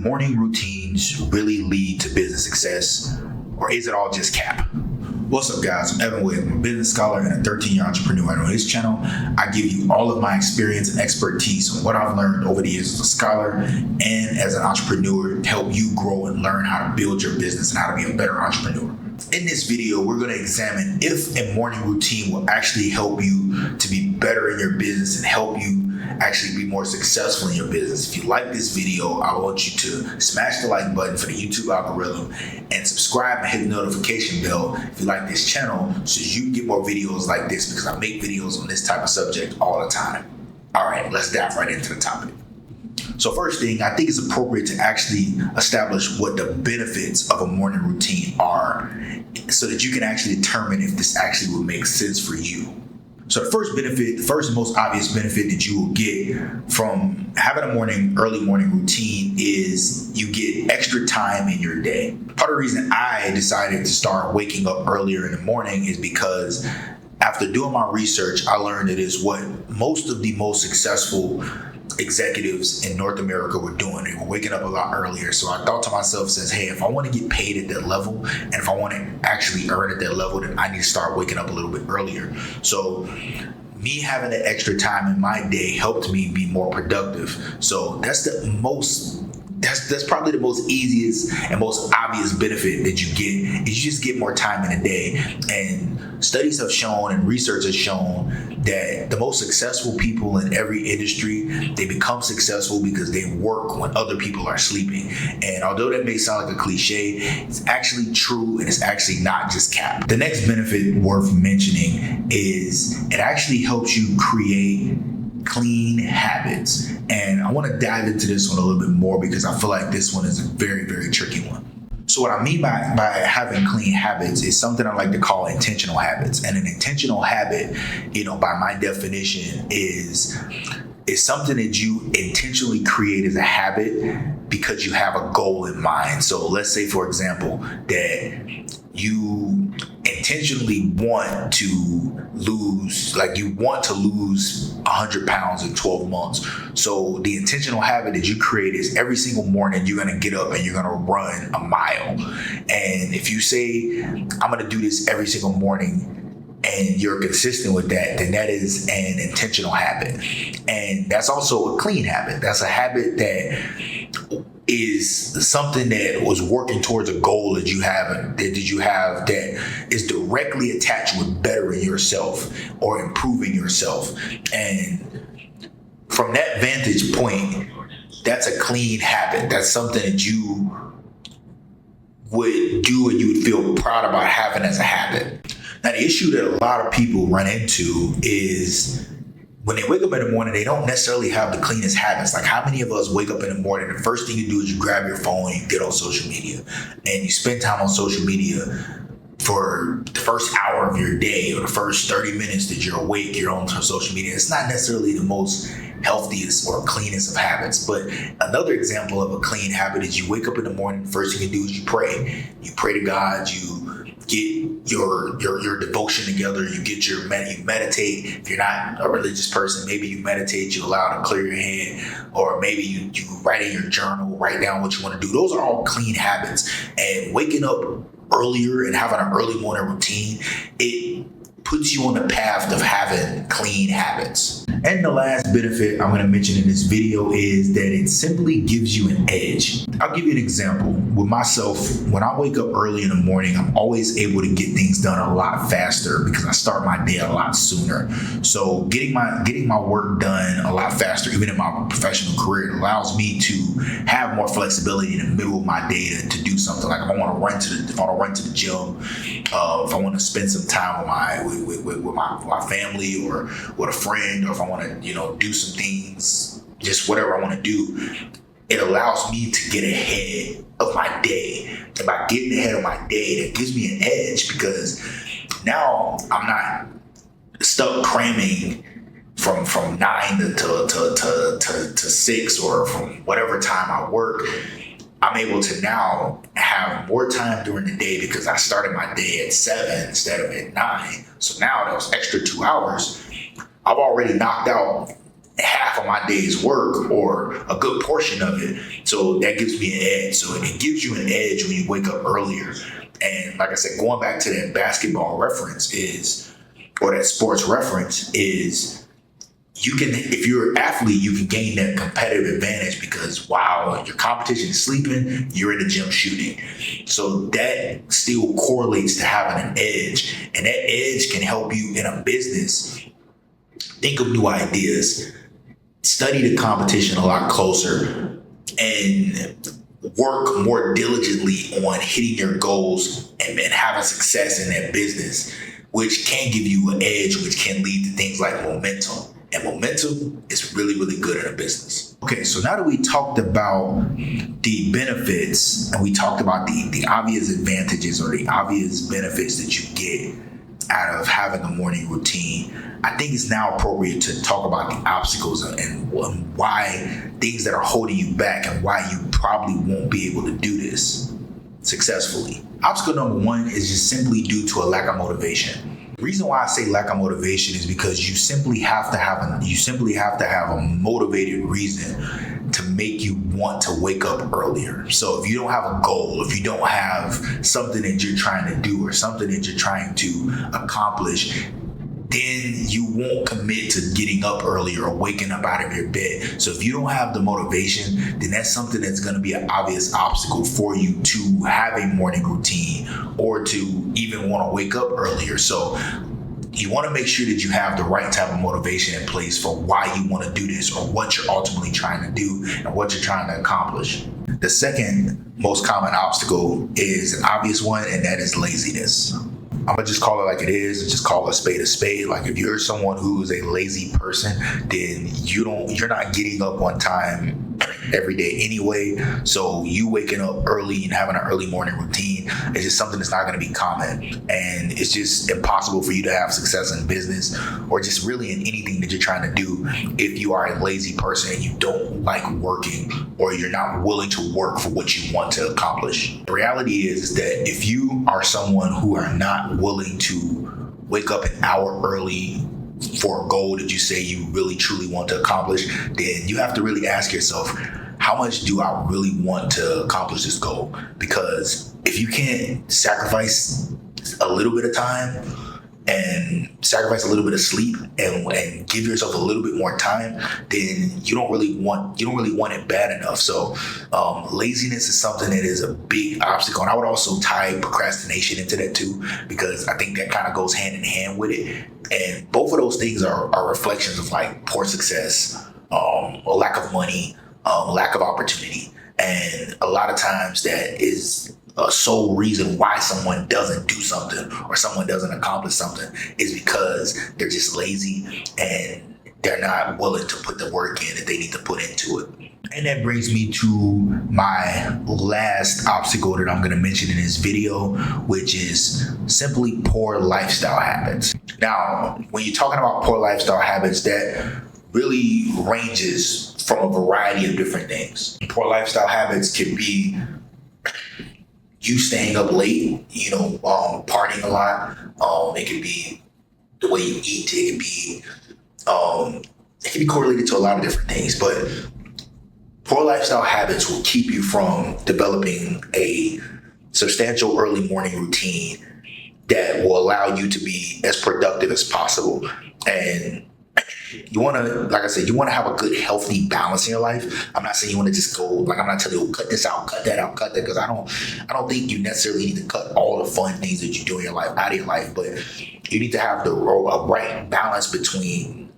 morning routines really lead to business success, or is it all just cap? What's up, guys? I'm Evan Wade. I'm a business scholar and a 13-year entrepreneur. And on this channel, I give you all of my experience and expertise on what I've learned over the years as a scholar and as an entrepreneur to help you grow and learn how to build your business and how to be a better entrepreneur. In this video, we're going to examine if a morning routine will actually help you to be better in your business and help you actually be more successful in your business. If you like this video, I want you to smash the like button for the YouTube algorithm and subscribe and hit the notification bell if you like this channel so you can get more videos like this, because I make videos on this type of subject all the time. All right, let's dive right into the topic. So first thing, I think it's appropriate to actually establish what the benefits of a morning routine are so that you can actually determine if this actually will make sense for you. So the first and most obvious benefit that you will get from having a early morning routine is you get extra time in your day. Part of the reason I decided to start waking up earlier in the morning is because after doing my research, I learned it is what most of the most successful executives in North America were doing. They were waking up a lot earlier. So I thought to myself, hey, if I want to get paid at that level and if I want to actually earn at that level, then I need to start waking up a little bit earlier. So me having that extra time in my day helped me be more productive. So that's probably the most easiest and most obvious benefit that you get is you just get more time in a day. And studies have shown and research has shown that the most successful people in every industry, they become successful because they work when other people are sleeping. And although that may sound like a cliche, it's actually true, and it's actually not just cap. The next benefit worth mentioning is it actually helps you create clean habits. And I want to dive into this one a little bit more because I feel like this one is a very, very tricky one. So what I mean by having clean habits is something I like to call intentional habits. And an intentional habit, by my definition, is something that you intentionally create as a habit because you have a goal in mind. So let's say, for example, that you intentionally want to lose 100 pounds in 12 months. So the intentional habit that you create is every single morning you're going to get up and you're going to run a mile. And if you say, I'm going to do this every single morning, and you're consistent with that, then that is an intentional habit. And that's also a clean habit. That's a habit that is something that was working towards a goal that you have that is directly attached with bettering yourself or improving yourself. And from that vantage point, that's a clean habit. That's something that you would do and you would feel proud about having as a habit. Now, the issue that a lot of people run into is when they wake up in the morning, they don't necessarily have the cleanest habits. Like, how many of us wake up in the morning, the first thing you do is you grab your phone and you get on social media and you spend time on social media for the first hour of your day or the first 30 minutes that you're awake, you're on social media. It's not necessarily the most healthiest or cleanest of habits. But another example of a clean habit is you wake up in the morning, the first thing you do is you pray. You pray to God, you get your devotion together, you meditate. If you're not a religious person, maybe you meditate, you allow to clear your head, or maybe you write in your journal, write down what you want to do. Those are all clean habits. And waking up earlier and having an early morning routine, it puts you on the path of having clean habits. And the last benefit I'm going to mention in this video is that it simply gives you an edge. I'll give you an example. With myself, when I wake up early in the morning, I'm always able to get things done a lot faster because I start my day a lot sooner. So getting my work done a lot faster, even in my professional career, it allows me to have more flexibility in the middle of my day to do something. Like if I want to run to the gym, if I want to spend some time with my family or with a friend, or if I want to do some things, just whatever I want to do, it allows me to get ahead of my day. And by getting ahead of my day, that gives me an edge because now I'm not stuck cramming from 9 to 6 or from whatever time I work. I'm able to now have more time during the day because I started my day at 7 instead of at 9. So now those extra 2 hours, I've already knocked out half of my day's work or a good portion of it. So that gives me an edge. So it gives you an edge when you wake up earlier. And like I said, going back to that basketball reference or that sports reference is, you can, if you're an athlete, you can gain that competitive advantage because while your competition is sleeping, you're in the gym shooting. So that still correlates to having an edge. And that edge can help you in a business think of new ideas, study the competition a lot closer, and work more diligently on hitting your goals and having success in that business, which can give you an edge, which can lead to things like momentum. And momentum is really, really good in a business. Okay, so now that we talked about the benefits and we talked about the obvious advantages or the obvious benefits that you get out of having a morning routine, I think it's now appropriate to talk about the obstacles and why things that are holding you back and why you probably won't be able to do this successfully. Obstacle number one is just simply due to a lack of motivation. The reason why I say lack of motivation is because you simply have to have a motivated reason to make you want to wake up earlier. So if you don't have a goal, if you don't have something that you're trying to do or something that you're trying to accomplish, then you won't commit to getting up earlier or waking up out of your bed. So if you don't have the motivation, then that's something that's going to be an obvious obstacle for you to have a morning routine or to even want to wake up earlier. So you want to make sure that you have the right type of motivation in place for why you want to do this or what you're ultimately trying to do and what you're trying to accomplish. The second most common obstacle is an obvious one, and that is laziness. I'm gonna just call it like it is and just call a spade a spade. Like if you're someone who's a lazy person, then you're not getting up on time every day anyway. So you waking up early and having an early morning routine is just something that's not going to be common. And it's just impossible for you to have success in business or just really in anything that you're trying to do if you are a lazy person and you don't like working or you're not willing to work for what you want to accomplish. The reality is that if you are someone who are not willing to wake up an hour early for a goal that you say you really truly want to accomplish, then you have to really ask yourself, how much do I really want to accomplish this goal? Because if you can't sacrifice a little bit of time and sacrifice a little bit of sleep and give yourself a little bit more time, then you don't really want it bad enough. So laziness is something that is a big obstacle. And I would also tie procrastination into that too, because I think that kind of goes hand in hand with it. And both of those things are reflections of like poor success, a lack of money, lack of opportunity. And a lot of times that is a sole reason why someone doesn't do something or someone doesn't accomplish something is because they're just lazy and they're not willing to put the work in that they need to put into it. And that brings me to my last obstacle that I'm going to mention in this video, which is simply poor lifestyle habits. Now, when you're talking about poor lifestyle habits, that really ranges from a variety of different things. Poor lifestyle habits can be you staying up late, partying a lot. It could be the way you eat. It can be correlated to a lot of different things. But poor lifestyle habits will keep you from developing a substantial early morning routine that will allow you to be as productive as possible. And you want to, like I said, you want to have a good, healthy balance in your life. I'm not saying you want to just go, like, I'm not telling you, cut this out, cut that out, cut that, because I don't think you necessarily need to cut all the fun things that you do in your life out of your life, but you need to have a right balance between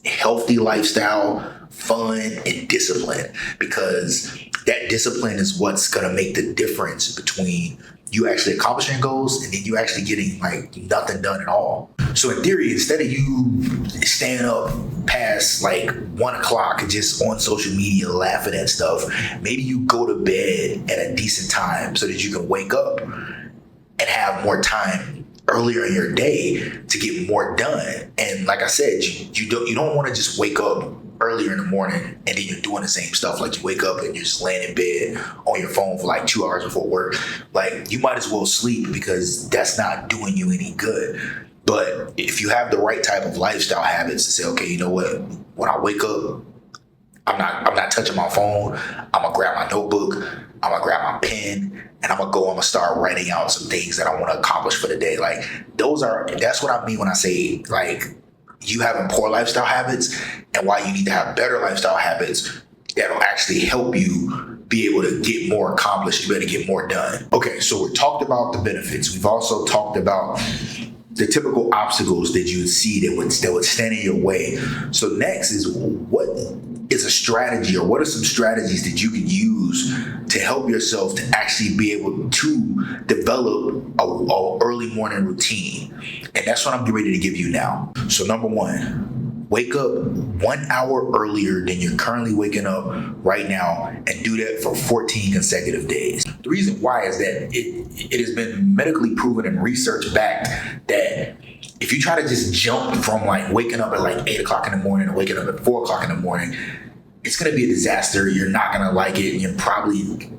healthy lifestyle, fun, and discipline, because that discipline is what's going to make the difference between you actually accomplishing goals and then you actually getting like nothing done at all. So in theory, instead of you staying up past like 1 o'clock and just on social media laughing at stuff, maybe you go to bed at a decent time so that you can wake up and have more time earlier in your day to get more done. And like I said, you don't want to just wake up earlier in the morning and then you're doing the same stuff. Like you wake up and you're just laying in bed on your phone for like 2 hours before work. Like you might as well sleep, because that's not doing you any good. But if you have the right type of lifestyle habits to say, okay, you know what, when I wake up, I'm not touching my phone. I'm gonna grab my notebook. I'm gonna grab my pen, and I'm gonna start writing out some things that I want to accomplish for the day. Like that's what I mean when I say like you having poor lifestyle habits, and why you need to have better lifestyle habits that'll actually help you be able to get more accomplished. You better get more done. Okay, so we talked about the benefits. We've also talked about the typical obstacles that you would see that would stand in your way. So next is, what is a strategy, or what are some strategies that you can use to help yourself to actually be able to develop a early morning routine? And that's what I'm getting ready to give you now. So number one, wake up 1 hour earlier than you're currently waking up right now, and do that for 14 consecutive days. The reason why is that it has been medically proven and research backed that if you try to just jump from like waking up at like 8 o'clock in the morning to waking up at 4 o'clock in the morning, it's going to be a disaster. You're not going to like it, and you're probably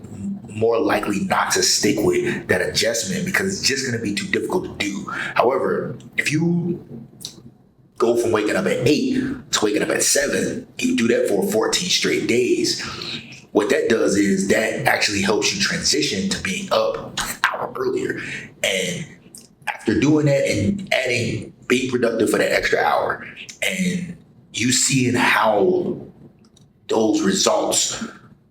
more likely not to stick with that adjustment because it's just going to be too difficult to do. However, if you go from waking up at 8 to waking up at 7, you do that for 14 straight days. What that does is that actually helps you transition to being up an hour earlier. And after doing that and being productive for that extra hour, and you seeing how those results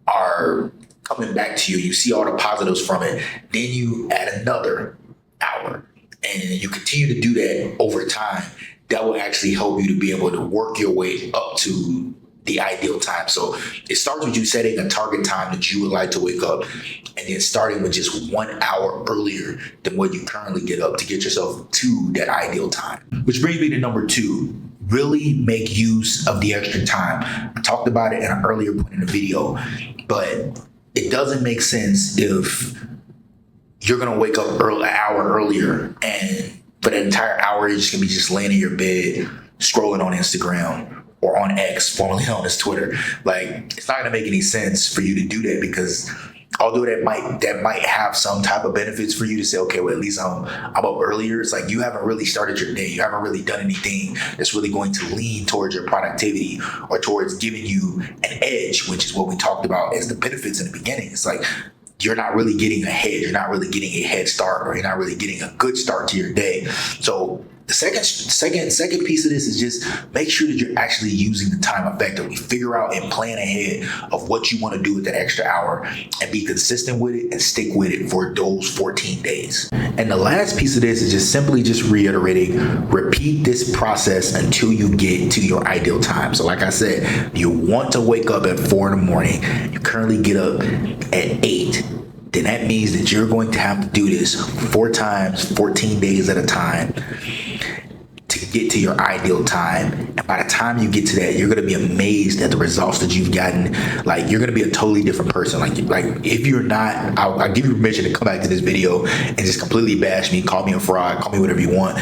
are coming back to you, you see all the positives from it, then you add another hour, and you continue to do that over time. That will actually help you to be able to work your way up to the ideal time. So it starts with you setting a target time that you would like to wake up, and then starting with just 1 hour earlier than what you currently get up to get yourself to that ideal time. Which brings me to number 2. Really make use of the extra time. I talked about it in an earlier point in the video, but it doesn't make sense if you're gonna wake up an hour earlier, and for that entire hour you're just gonna be just laying in your bed scrolling on Instagram or on X, formerly known as Twitter. Like, it's not gonna make any sense for you to do that, because although that might have some type of benefits for you to say, okay, well, at least I'm up earlier. It's like you haven't really started your day. You haven't really done anything that's really going to lean towards your productivity or towards giving you an edge, which is what we talked about as the benefits in the beginning. It's like you're not really getting ahead. You're not really getting a head start, or you're not really getting a good start to your day. So the second piece of this is just make sure that you're actually using the time effectively. Figure out and plan ahead of what you want to do with that extra hour, and be consistent with it and stick with it for those 14 days. And the last piece of this is just simply just reiterating, repeat this process until you get to your ideal time. So like I said, you want to wake up at 4 in the morning, you currently get up at 8, then that means that you're going to have to do this 4 times, 14 days at a time to get to your ideal time. And by the time you get to that, you're going to be amazed at the results that you've gotten. Like, you're going to be a totally different person. Like if you're not, I'll give you permission to come back to this video and just completely bash me, call me a fraud, call me whatever you want.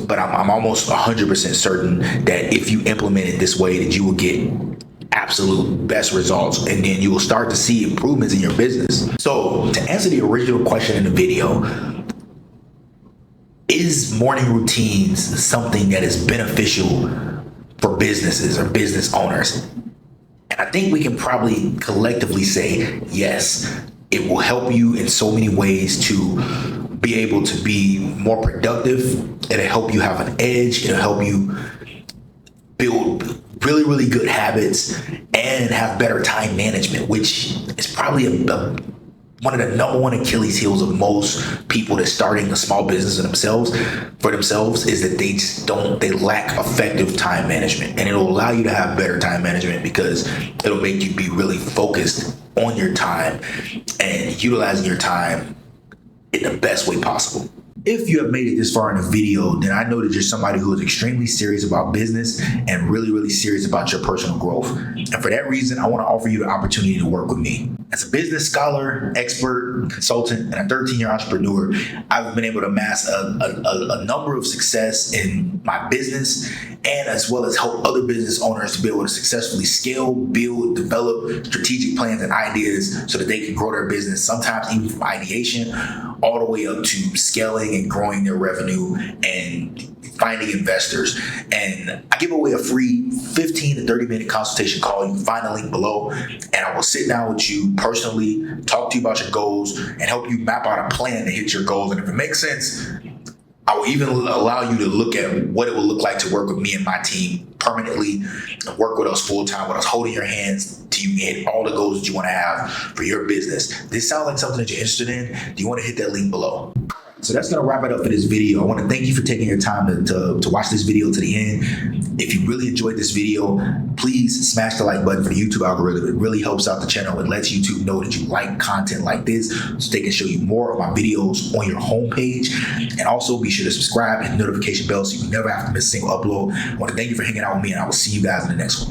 But I'm almost 100% certain that if you implement it this way, that you will get absolute best results, and then you will start to see improvements in your business. So to answer the original question in the video, is morning routines something that is beneficial for businesses or business owners? And I think we can probably collectively say yes. It will help you in so many ways to be able to be more productive. It'll help you have an edge. It'll help you build really, really good habits and have better time management, which is probably one of the number one Achilles heels of most people that's starting a small business for themselves is that they lack effective time management. And it'll allow you to have better time management because it'll make you be really focused on your time and utilizing your time in the best way possible. If you have made it this far in the video, then I know that you're somebody who is extremely serious about business and really, really serious about your personal growth. And for that reason, I want to offer you the opportunity to work with me. As a business scholar, expert, consultant, and a 13-year entrepreneur, I've been able to amass a number of success in my business, and as well as help other business owners to be able to successfully scale, build, develop strategic plans and ideas so that they can grow their business, sometimes even from ideation all the way up to scaling and growing their revenue and finding investors. And I give away a free 15 to 30 minute consultation call. You can find the link below, and I will sit down with you personally, talk to you about your goals, and help you map out a plan to hit your goals. And if it makes sense, I will even allow you to look at what it will look like to work with me and my team permanently and work with us full time, with us holding your hands till you hit all the goals that you want to have for your business. This sounds like something that you're interested in? Do you want to hit that link below? So that's going to wrap it up for this video. I want to thank you for taking your time to watch this video to the end. If you really enjoyed this video, please smash the like button for the YouTube algorithm. It really helps out the channel. It lets YouTube know that you like content like this so they can show you more of my videos on your homepage. And also be sure to subscribe and hit the notification bell so you never have to miss a single upload. I want to thank you for hanging out with me, and I will see you guys in the next one.